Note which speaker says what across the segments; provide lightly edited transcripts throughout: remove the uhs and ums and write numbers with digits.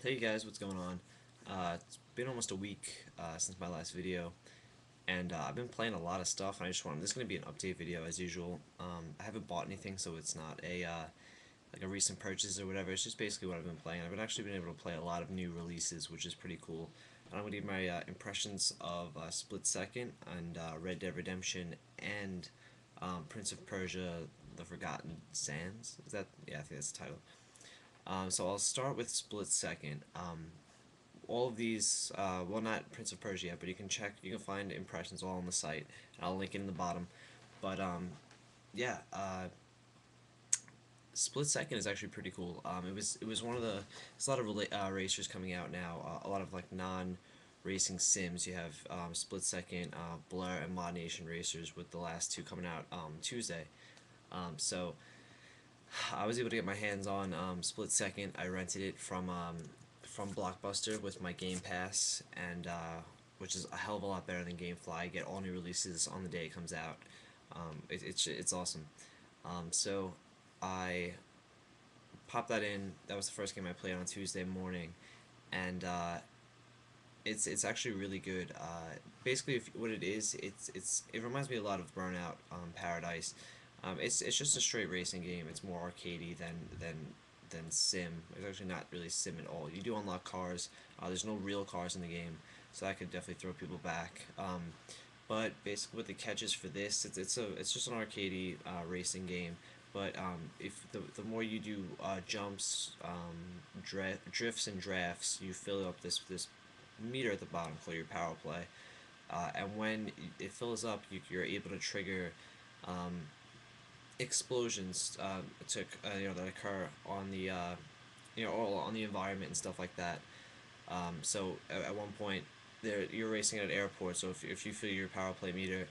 Speaker 1: Hey guys, what's going on? It's been almost a week since my last video, and I've been playing a lot of stuff. And I just want this is gonna be an update video as usual. I haven't bought anything, so it's not a like a recent purchase or whatever. It's just basically what I've been playing. I've been able to play a lot of new releases, which is pretty cool. And I'm gonna give my impressions of Split Second and Red Dead Redemption and Prince of Persia: The Forgotten Sands. Is that? Yeah, I think that's the title. So I'll start with Split Second. All of these, well, not Prince of Persia yet, but you can find impressions all on the site, and I'll link it in the bottom. But yeah, Split Second is actually pretty cool. It was one of the there's a lot of racers coming out now. A lot of like non-racing sims. You have Split Second, Blur, and Mod Nation racers, with the last two coming out Tuesday. So I was able to get my hands on Split Second. I rented it from Blockbuster with my Game Pass, and which is a hell of a lot better than GameFly. I get all new releases on the day it comes out. It's awesome. So I popped that in. That was the first game I played on Tuesday morning, and it's actually really good. Basically, what it is, it reminds me a lot of Burnout Paradise. It's just a straight racing game. It's more arcadey than sim. It's actually not really sim at all. You do unlock cars. There's no real cars in the game, so that could definitely throw people back. But basically, what the catch is for this, it's just an arcadey racing game. But if the more you do jumps, drifts and drafts, you fill up this meter at the bottom for your power play. And when it fills up, you're able to trigger um, explosions that occur on the all on the environment and stuff like that. So at one point, you're racing at an airport. So if you fill your power play meter,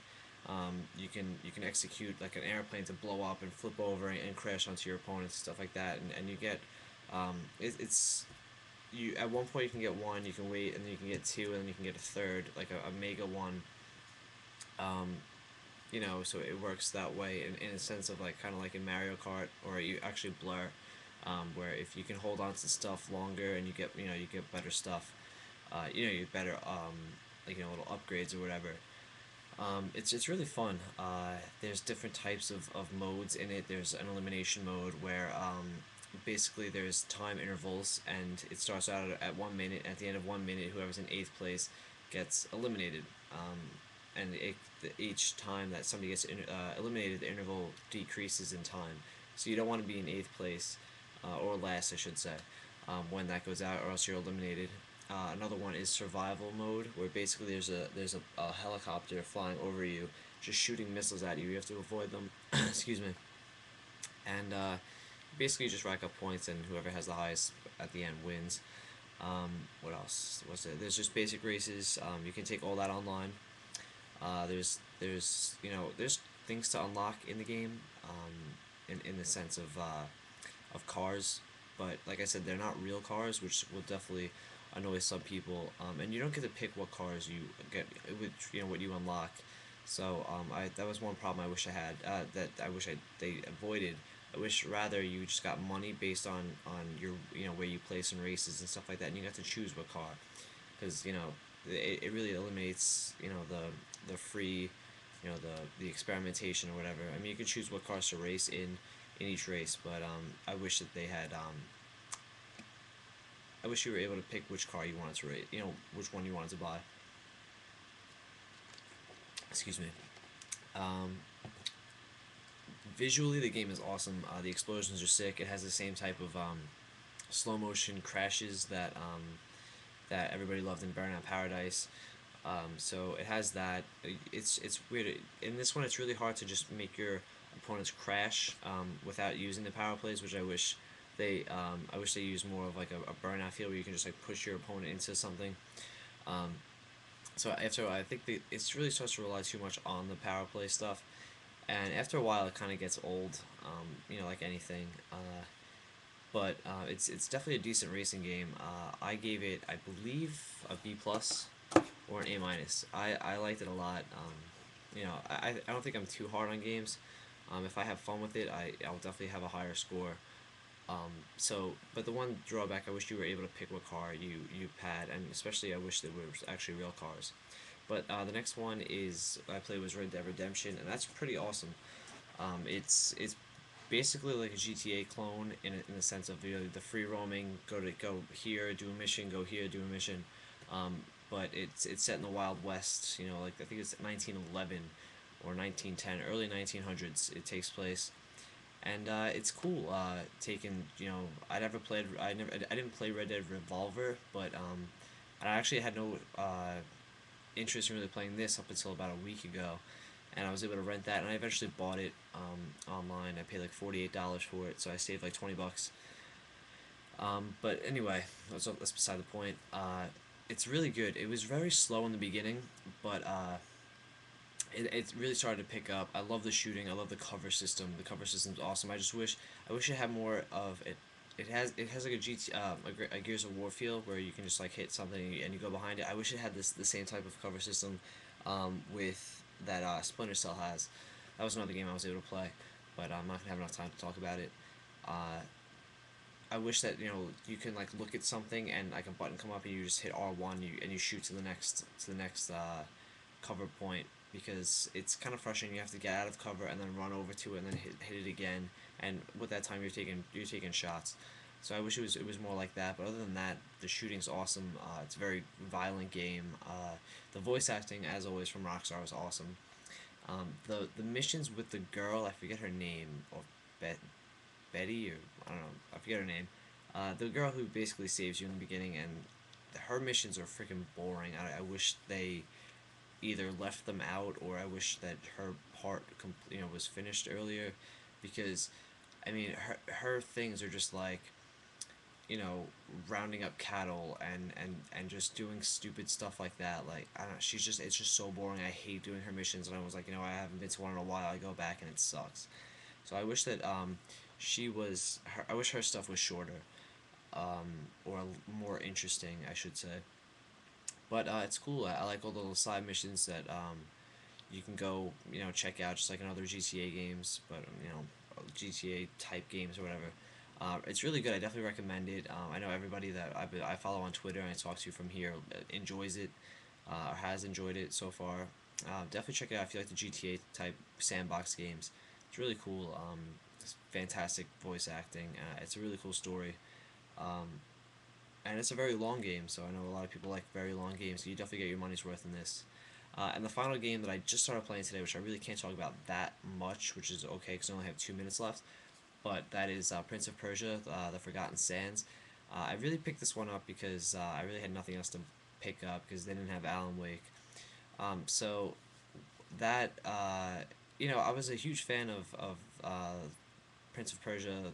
Speaker 1: you can execute like an airplane to blow up and flip over and crash onto your opponents, stuff like that, and you get it's you at one point you can get one, you can wait, and then you can get two, and then you can get a third, like a mega one. Um, so it works that way in a sense of like kind of like in Mario Kart, or you actually Blur, where if you can hold on to stuff longer and you get better stuff, you get better like little upgrades or whatever. It's really fun. There's different types of modes in it. There's an elimination mode where basically there's time intervals, and it starts out at 1 minute. At the end of 1 minute, whoever's in eighth place gets eliminated. And each time that somebody gets eliminated, the interval decreases in time. So you don't want to be in eighth place, or last, I should say, when that goes out, or else you're eliminated. Another one is survival mode, where basically there's a helicopter flying over you, just shooting missiles at you. You have to avoid them. Excuse me. And basically you just rack up points, and whoever has the highest at the end wins. What else? What's it? There's just basic races. You can take all that online. There's things to unlock in the game, in the sense of cars, but like I said, they're not real cars, which will definitely annoy some people. And you don't get to pick what cars you get, which what you unlock. So I that was one problem I wish I had, that I wish they avoided. I wish rather you just got money based on your where you place in races and stuff like that, and you got to choose what car, because it really eliminates the free, the experimentation or whatever. I mean, you can choose what cars to race in each race, but I wish that they had I wish you were able to pick which car you wanted to race, which one you wanted to buy. Excuse me. Um, Visually, the game is awesome. The explosions are sick. It has the same type of slow motion crashes that everybody loved in Burnout Paradise. So it has that. It's weird. In this one, it's really hard to just make your opponents crash without using the power plays, which I wish they used more of like a burnout feel, where you can just like push your opponent into something. Um, so after I think it's really starts to rely too much on the power play stuff, and after a while it kind of gets old. Like anything. But it's definitely a decent racing game. I gave it, I believe, a B plus or an A minus. I liked it a lot. I don't think I'm too hard on games. If I have fun with it, I'll definitely have a higher score. But the one drawback, I wish you were able to pick what car you had, and especially I wish there were actually real cars. But the next one is I played was Red Dead Redemption, and that's pretty awesome. It's basically like a GTA clone in the sense of, the free roaming, go here, do a mission, go here, do a mission. Um, but it's set in the Wild West. Like I think it's 1911 or 1910, early 1900s. It takes place, and it's cool. Taking I didn't play Red Dead Revolver, but I actually had no interest in really playing this up until about a week ago, and I was able to rent that, and I eventually bought it online. I paid like $48 for it, so I saved like $20. But anyway, that's beside the point. It's really good. It was very slow in the beginning, but it really started to pick up. I love the shooting. I love the cover system. The cover system's awesome. I wish it had more of it. It has like a a Gears of War feel where you can just like hit something and you go behind it. I wish it had the same type of cover system, with that Splinter Cell has. That was another game I was able to play, but I'm not gonna have enough time to talk about it. Uh, I wish that you can like look at something and like a button come up and you just hit R1, and you shoot to the next cover point, because it's kind of frustrating. You have to get out of cover and then run over to it and then hit it again, and with that time you're taking shots. So I wish it was more like that. But other than that, the shooting's awesome. It's a very violent game. The voice acting, as always, from Rockstar was awesome. The missions with the girl, I forget her name, or Bet Betty, or I don't know, I forget her name. The girl who basically saves you in the beginning, and her missions are freaking boring. I wish they either left them out, or I wish that her part was finished earlier, because I mean her things are just like, you know rounding up cattle and just doing stupid stuff like that. Like, I don't know, it's just so boring. I hate doing her missions, and I was like, I haven't been to one in a while. I go back and it sucks. So I wish that I wish her stuff was shorter, or more interesting, I should say. But it's cool. I like all the little side missions that you can go, check out, just like in other GTA games, but GTA type games or whatever. It's really good. I definitely recommend it. I know everybody that I follow on Twitter and I talk to from here enjoys it, or has enjoyed it so far. Definitely check it out if you like the GTA type sandbox games. It's really cool. It's fantastic voice acting. It's a really cool story. Um, and it's a very long game, so I know a lot of people like very long games, so you definitely get your money's worth in this. And the final game that I just started playing today, which I really can't talk about that much, which is okay because I only have 2 minutes left, but that is Prince of Persia, The Forgotten Sands. I really picked this one up because I really had nothing else to pick up because they didn't have Alan Wake. So that I was a huge fan of Prince of Persia,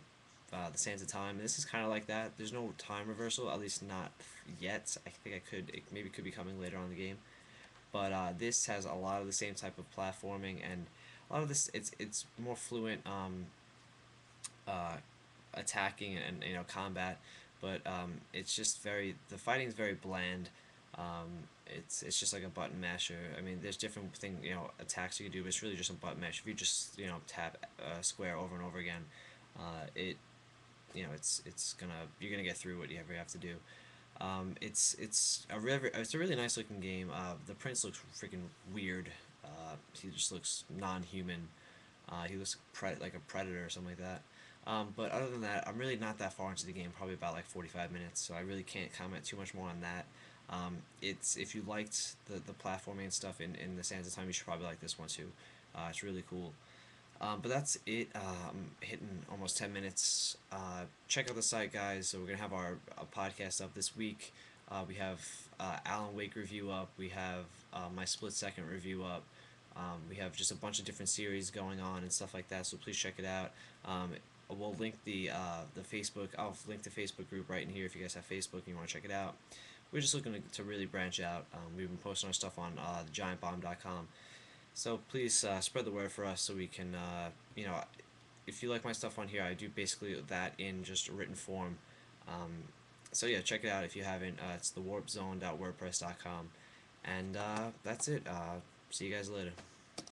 Speaker 1: the Sands of Time. This is kind of like that. There's no time reversal, at least not yet. I think it maybe could be coming later on in the game. But this has a lot of the same type of platforming, and a lot of this it's more fluent, uh, attacking and combat, but it's just the fighting is very bland. It's just like a button masher. I mean, there's different attacks you can do, but it's really just a button mash. If you just tap square over and over again, it it's gonna you're gonna get through whatever you have to do. It's a really nice looking game. The prince looks freaking weird. He just looks non-human. He looks like a predator or something like that. But other than that, I'm really not that far into the game. Probably about like 45 minutes, so I really can't comment too much more on that. It's If you liked the platforming and stuff in the Sands of Time, you should probably like this one too. It's really cool. But that's it. I'm hitting almost 10 minutes. Check out the site, guys. So we're going to have our podcast up this week. We have Alan Wake review up. We have my split second review up. We have just a bunch of different series going on and stuff like that. So please check it out. We'll link the Facebook. I'll link the Facebook group right in here if you guys have Facebook and you want to check it out. We're just looking to really branch out. We've been posting our stuff on thegiantbomb.com. So please spread the word for us so we can, if you like my stuff on here, I do basically that in just written form. Um, so yeah, check it out if you haven't. It's thewarpzone.wordpress.com. And that's it. See you guys later.